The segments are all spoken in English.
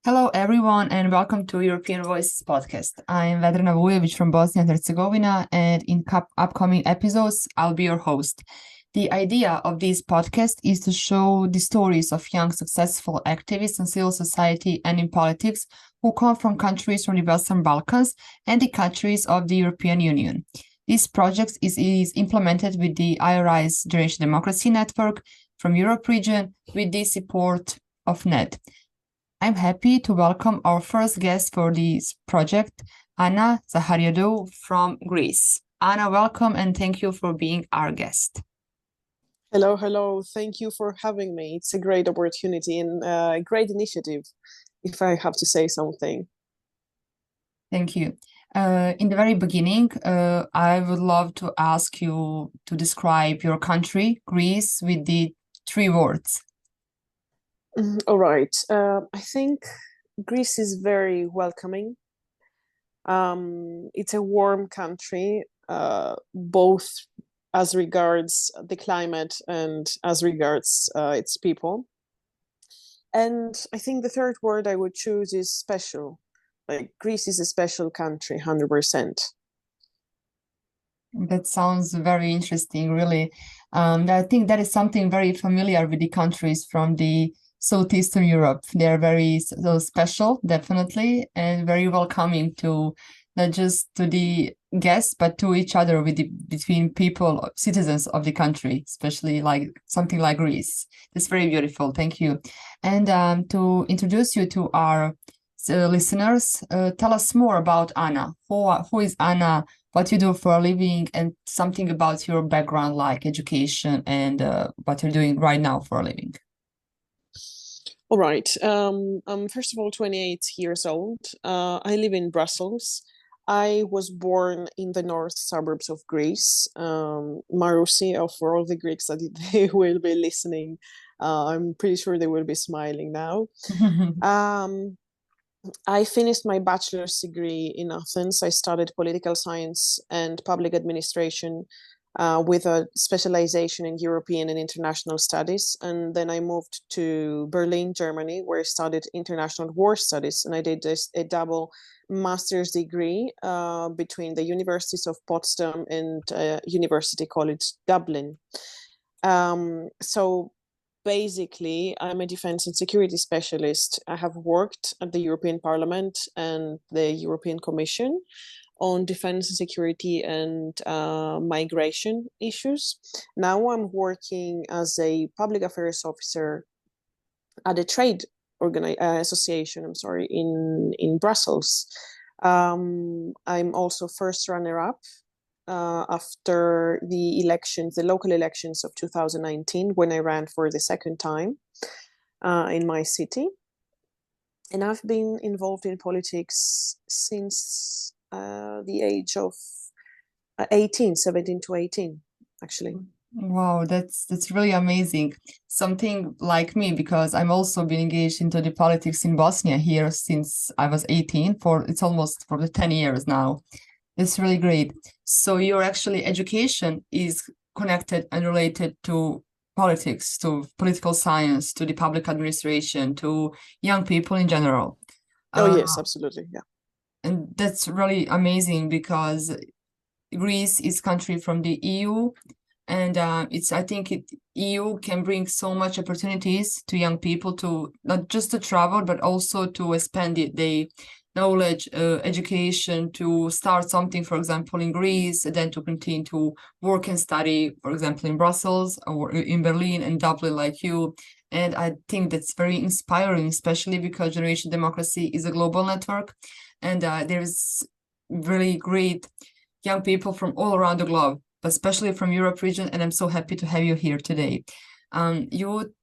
Hello, everyone, and welcome to European Voices podcast. I'm Vedrana Vujović from Bosnia and Herzegovina, and in upcoming episodes, I'll be your host. The idea of this podcast is to show the stories of young, successful activists in civil society and in politics who come from countries from the Western Balkans and the countries of the European Union. This project is implemented with the IRI's Generation Democracy Network from Europe region with the support of NED. I'm happy to welcome our first guest for this project, Anna Zahariadou from Greece. Anna, welcome and thank you for being our guest. Hello, hello. Thank you for having me. It's a great opportunity and a great initiative, if I have to say something. Thank you. In the very beginning, I would love to ask you to describe your country, Greece, with the three words. All right. I think Greece is very welcoming. It's a warm country, both as regards the climate and as regards its people. And I think the third word I would choose is special. Like Greece is a special country, 100%. That sounds very interesting, really. I think that is something very familiar with the countries from the Southeastern Europe. They're very special, definitely, and very welcoming to not just to the guests, but to each other between people, citizens of the country, especially like something like Greece. It's very beautiful. Thank you. And to introduce you to our listeners, tell us more about Anna. Who is Anna? What you do for a living, and something about your background, like education and what you're doing right now for a living. All right. I'm first of all 28 years old. I live in Brussels. I was born in the north suburbs of Greece, Marousi. For all the Greeks that they will be listening, I'm pretty sure they will be smiling now. I finished my bachelor's degree in Athens. I studied political science and public administration with a specialization in European and international studies. And then I moved to Berlin, Germany, where I studied international war studies. And I did a double master's degree between the universities of Potsdam and University College Dublin. So basically, I'm a defense and security specialist. I have worked at the European Parliament and the European Commission on defense and security and migration issues. Now I'm working as a public affairs officer at a trade association, in Brussels. I'm also first runner-up after the local elections of 2019, when I ran for the second time in my city. And I've been involved in politics since the age of 17 to 18, actually. Wow, that's really amazing. Something like me, because I'm also been engaged into the politics in Bosnia here since I was 18, it's almost for the 10 years now. It's really great. So your actually education is connected and related to politics, to political science, to the public administration, to young people in general. Oh, yes, absolutely. Yeah. And that's really amazing because Greece is country from the EU, and I think EU can bring so much opportunities to young people to not just to travel, but also to expand the knowledge, education, to start something, for example, in Greece, and then to continue to work and study, for example, in Brussels or in Berlin and Dublin, like you. And I think that's very inspiring, especially because Generation Democracy is a global network, and there's really great young people from all around the globe, but especially from Europe region. And I'm so happy to have you here today. You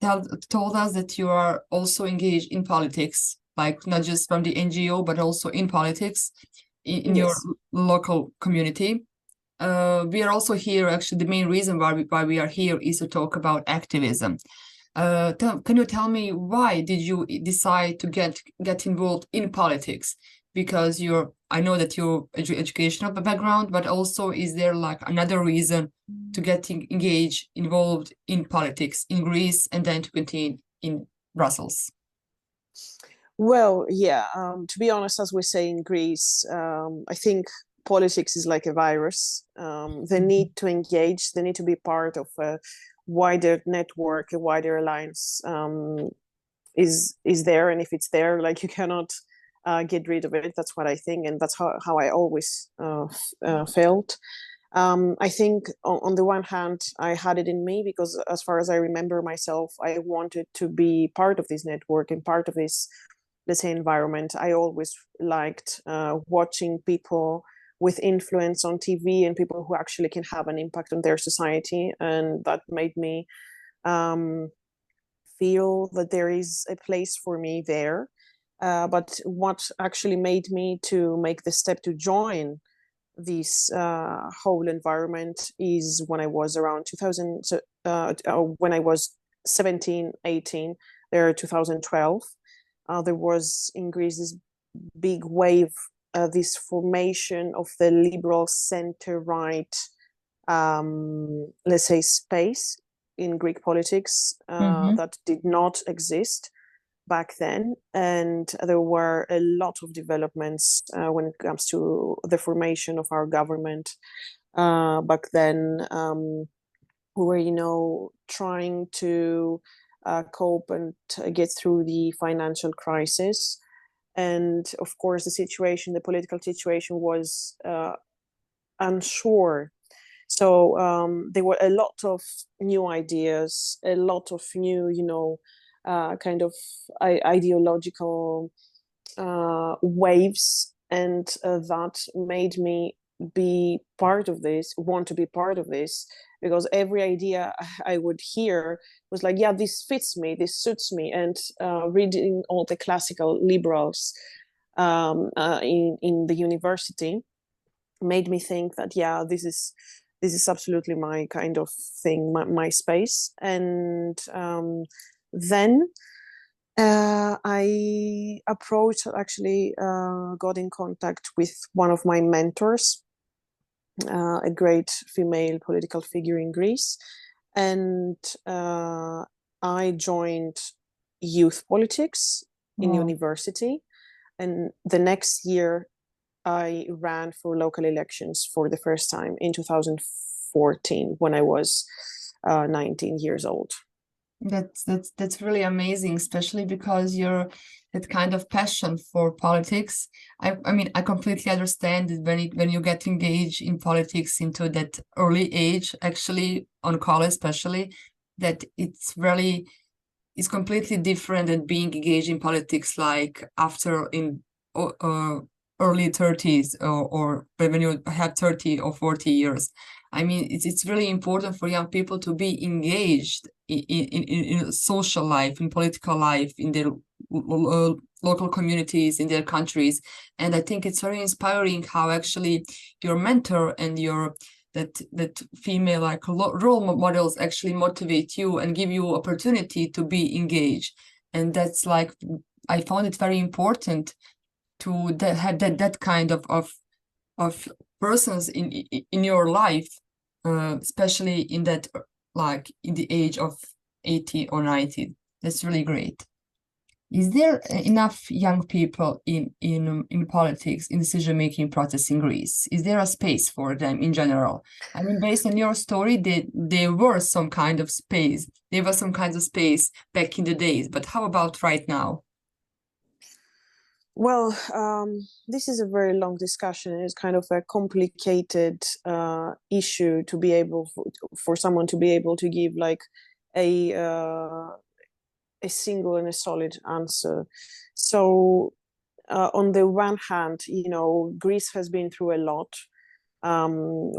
told us that you are also engaged in politics, like not just from the NGO, but also in politics in your local community. We are also here, actually, the main reason why we are here is to talk about activism. Can you tell me why did you decide to get involved in politics? Because I know that you're educational background, but also is there like another reason to get engaged, involved in politics in Greece and then to continue in Brussels? Well, yeah, to be honest, as we say in Greece, I think politics is like a virus. They need to engage, they need to be part of a wider network, a wider alliance is there. And if it's there, like you cannot get rid of it. That's what I think. And that's how I always felt. I think on the one hand, I had it in me because as far as I remember myself, I wanted to be part of this network and part of this, let's say, environment. I always liked watching people with influence on TV and people who actually can have an impact on their society. And that made me feel that there is a place for me there. But what actually made me to make the step to join this whole environment is when I was around 2000, when I was 17, 18, there 2012. There was in Greece this big wave, this formation of the liberal center-right, let's say, space in Greek politics Mm-hmm. that did not exist back then. And there were a lot of developments when it comes to the formation of our government. Back then, we were, trying to cope and get through the financial crisis. And of course, the political situation was unsure. So there were a lot of new ideas, a lot of new, kind of ideological waves, and that made me want to be part of this, because every idea I would hear was like, yeah, this fits me, this suits me. And reading all the classical liberals in the university made me think that, yeah, this is absolutely my kind of thing, my space. And then I approached, actually got in contact with one of my mentors, a great female political figure in Greece. And I joined youth politics in Wow. university. And the next year, I ran for local elections for the first time in 2014 when I was 19 years old. That's really amazing, especially because you're that kind of passion for politics. I mean, I completely understand that when you get engaged in politics into that early age, actually on college especially, that it's completely different than being engaged in politics like after in early 30s, or when you have 30 or 40 years. I mean, it's really important for young people to be engaged in social life, in political life, in their local communities, in their countries. And I think it's very inspiring how actually your mentor and your that female like role models actually motivate you and give you opportunity to be engaged. And that's like, I found it very important to have that kind of persons in your life, especially in that, like in the age of 80 or 90. That's really great. Is there enough young people in politics, in decision-making process in Greece? Is there a space for them in general? I mean, based on your story, there were some kind of space. There was some kinds of space back in the days, but how about right now? Well, this is a very long discussion. It's kind of a complicated issue to be able for someone to be able to give like a uh, a single and a solid answer. So, on the one hand, Greece has been through a lot.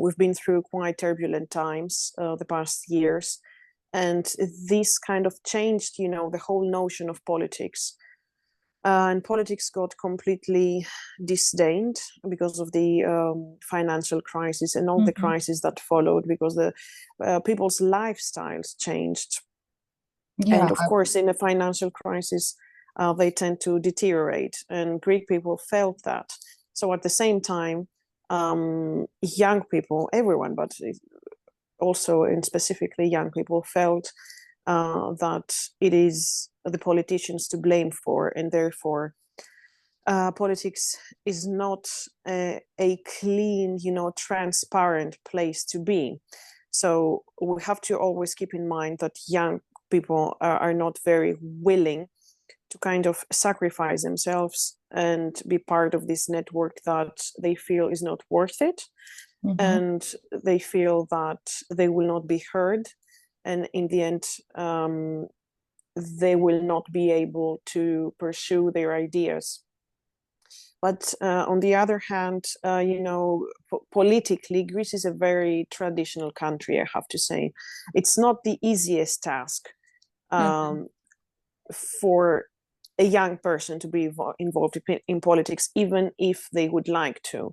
We've been through quite turbulent times the past years, and this kind of changed, the whole notion of politics. And politics got completely disdained because of the financial crisis and all the Mhm. crises that followed, because the people's lifestyles changed. Yeah, And of course, in a financial crisis, they tend to deteriorate, and Greek people felt that. So at the same time, young people, everyone, but also and specifically young people, felt that it is the politicians to blame for, and therefore politics is not a clean, transparent place to be. So we have to always keep in mind that young people are not very willing to kind of sacrifice themselves and be part of this network that they feel is not worth it. And they feel that they will not be heard. And in the end, they will not be able to pursue their ideas. But on the other hand, politically, Greece is a very traditional country, I have to say. It's not the easiest task for a young person to be involved in politics, even if they would like to.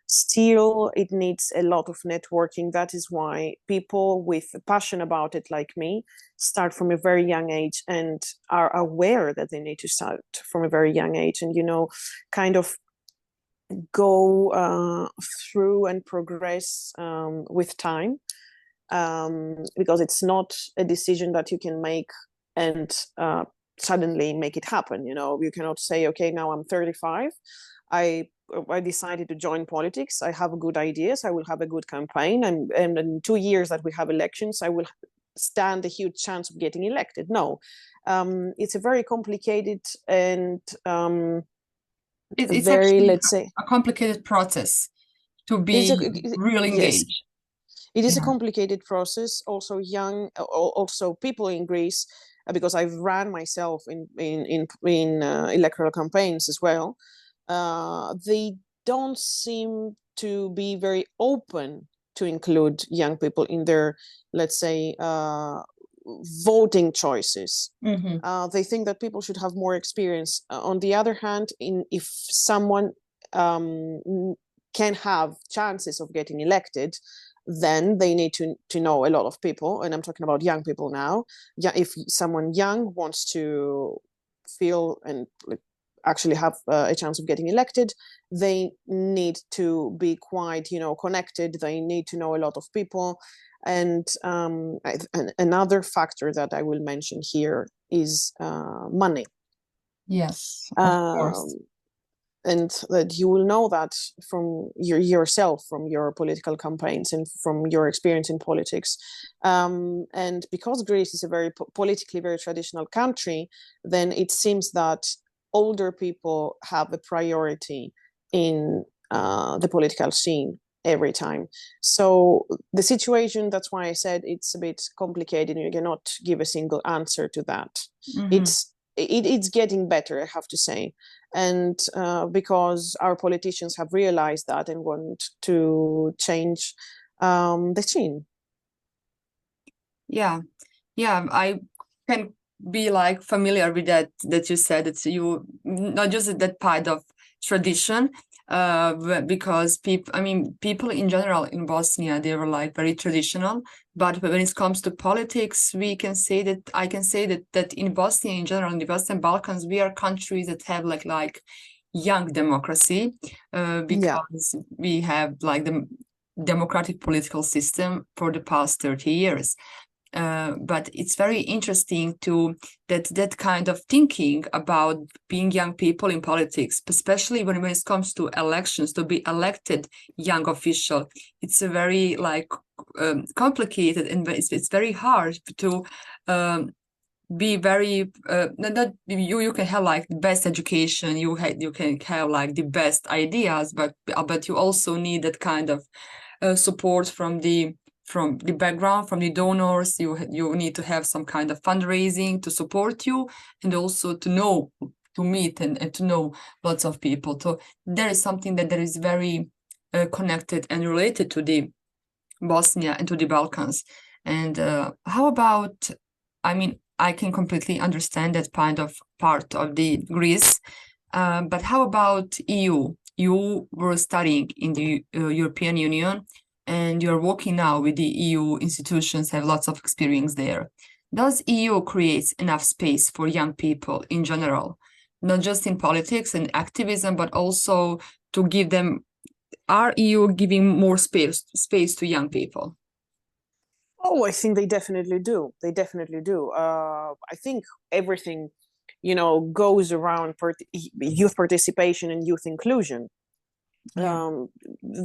Still, it needs a lot of networking. That is why people with a passion about it, like me, start from a very young age and are aware that they need to start from a very young age, and kind of go through and progress with time, because it's not a decision that you can make and suddenly make it happen. You cannot say, okay, now I'm 35, I decided to join politics, I have good ideas, I will have a good campaign, and in 2 years that we have elections, I will stand a huge chance of getting elected. No, it's a very complicated and it's very, actually let's say, a complicated process to be really engaged. Yes, it is a complicated process. Also, also people in Greece, because I've ran myself in electoral campaigns as well. They don't seem to be very open to include young people in their, let's say, voting choices. They think that people should have more experience. On the other hand, if someone can have chances of getting elected, then they need to know a lot of people, and I'm talking about young people now. Yeah, if someone young wants to feel and actually have a chance of getting elected, they need to be quite, connected. They need to know a lot of people. And another factor that I will mention here is money. Yes, of course. And that you will know that from yourself, from your political campaigns and from your experience in politics. And because Greece is a very politically very traditional country, then it seems that older people have a priority in the political scene every time. So the situation, that's why I said it's a bit complicated. You cannot give a single answer to that. It's getting better, I have to say. And because our politicians have realized that and want to change the scene. Yeah, I can be familiar with that you said that you not just that part of tradition, because people in general in Bosnia, they were very traditional, but when it comes to politics, I can say that in Bosnia in general, in the Western Balkans, we are countries that have like young democracy, because we have the democratic political system for the past 30 years. But it's very interesting that kind of thinking about being young people in politics, especially when it comes to elections, to be elected young official. It's a very complicated, and it's very hard to be very not you can have the best education, you can have the best ideas, but you also need that kind of support from the background, from the donors. You need to have some kind of fundraising to support you, and also to meet and to know lots of people. So there is something that is very connected and related to the Bosnia and to the Balkans. And how about, I can completely understand that part of the Greece, but how about EU? You were studying in the European Union, and you're working now with the EU institutions, have lots of experience there. Does EU create enough space for young people in general, not just in politics and activism, but also to give them, are EU giving more space to young people? Oh, I think they definitely do. They definitely do. I think everything, goes around youth participation and youth inclusion Yeah.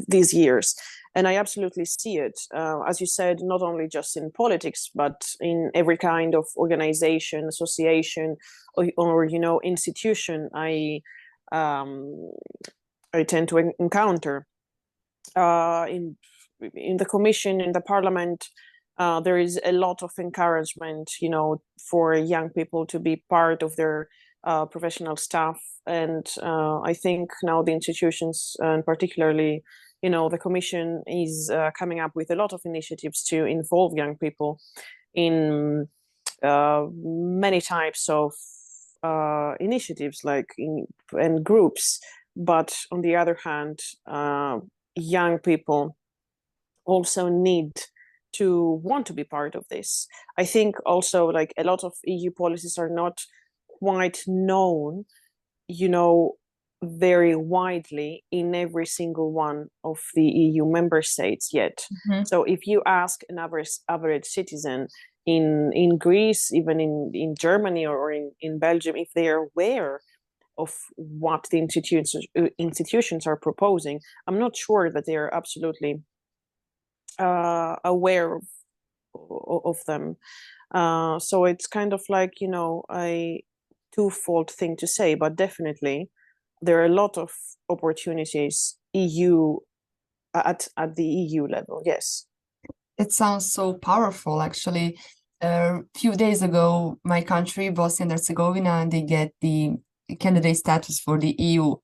these years. And I absolutely see it, as you said, not only just in politics, but in every kind of organization, association, or institution um, I tend to encounter. In the commission, in the parliament, there is a lot of encouragement, for young people to be part of their professional staff. And I think now the institutions, and particularly, the commission, is coming up with a lot of initiatives to involve young people in many types of initiatives, and groups. But on the other hand, young people also need to want to be part of this. I think also, like, a lot of EU policies are not quite known, very widely in every single one of the EU member states yet. Mhm. So if you ask an average citizen in Greece, even in Germany, or in Belgium, if they are aware of what the institutions are proposing, I'm not sure that they are absolutely aware of them. So it's kind of like, a twofold thing to say, but definitely there are a lot of opportunities at the EU level. Yes. It sounds so powerful, actually. A few days ago, my country, Bosnia and Herzegovina, and they get the candidate status for the EU.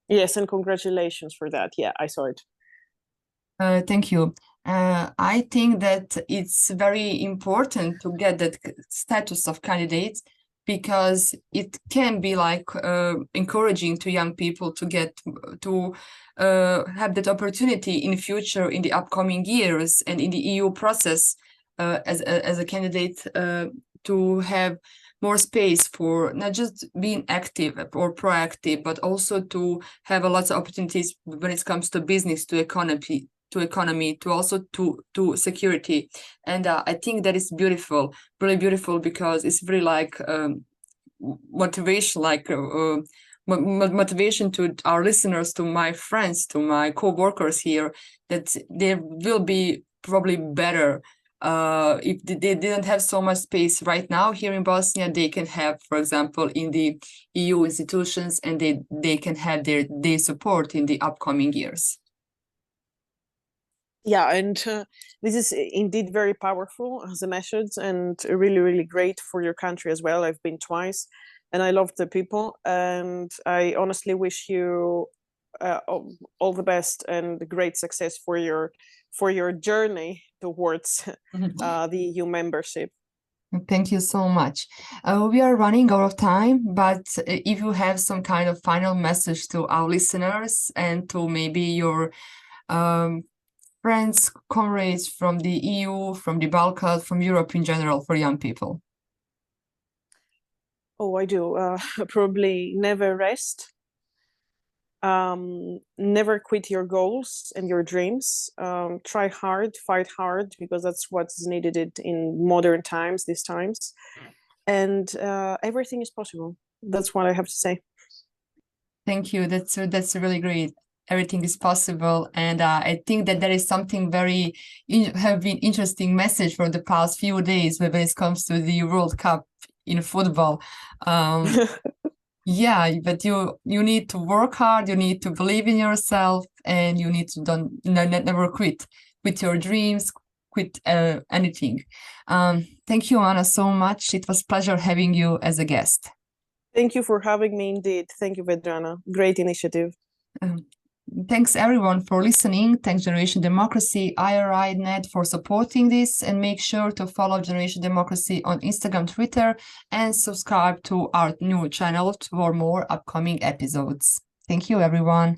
Yes, and congratulations for that. Yeah, I saw it. Thank you. I think that it's very important to get that status of candidates, because it can be like encouraging to young people to get to have that opportunity in the future, in the upcoming years, and in the EU process, as a candidate, to have more space for not just being active or proactive, but also to have a lot of opportunities when it comes to business, to economy, to also to security. And I think that is beautiful, really beautiful, because it's really like motivation, like motivation to our listeners, to my friends, to my co-workers here, that they will be probably better if they didn't have so much space right now here in Bosnia. They can have, for example, in the EU institutions, and they can have their support in the upcoming years. Yeah, and this is indeed very powerful as a message, and really, really great for your country as well. I've been twice, and I love the people, and I honestly wish you all the best and great success for your journey towards the EU membership. Thank you so much. We are running out of time, but if you have some kind of final message to our listeners and to maybe your friends, comrades from the EU, from the Balkans, from Europe in general, for young people. Oh, I do. Probably never rest. Never quit your goals and your dreams. Try hard, fight hard, because that's what's needed in modern times, these times. And everything is possible. That's what I have to say. Thank you. That's really great. Everything is possible, and I think that there is something very have been interesting message for the past few days when it comes to the World Cup in football. Yeah, but you need to work hard. You need to believe in yourself, and you need to never quit with your dreams, quit anything. Thank you, Anna, so much. It was a pleasure having you as a guest. Thank you for having me. Indeed, thank you, Vedrana. Great initiative. Thanks everyone for listening. Thanks Generation Democracy, IRI.net for supporting this, and make sure to follow Generation Democracy on Instagram, Twitter, and subscribe to our new channel for more upcoming episodes. Thank you everyone.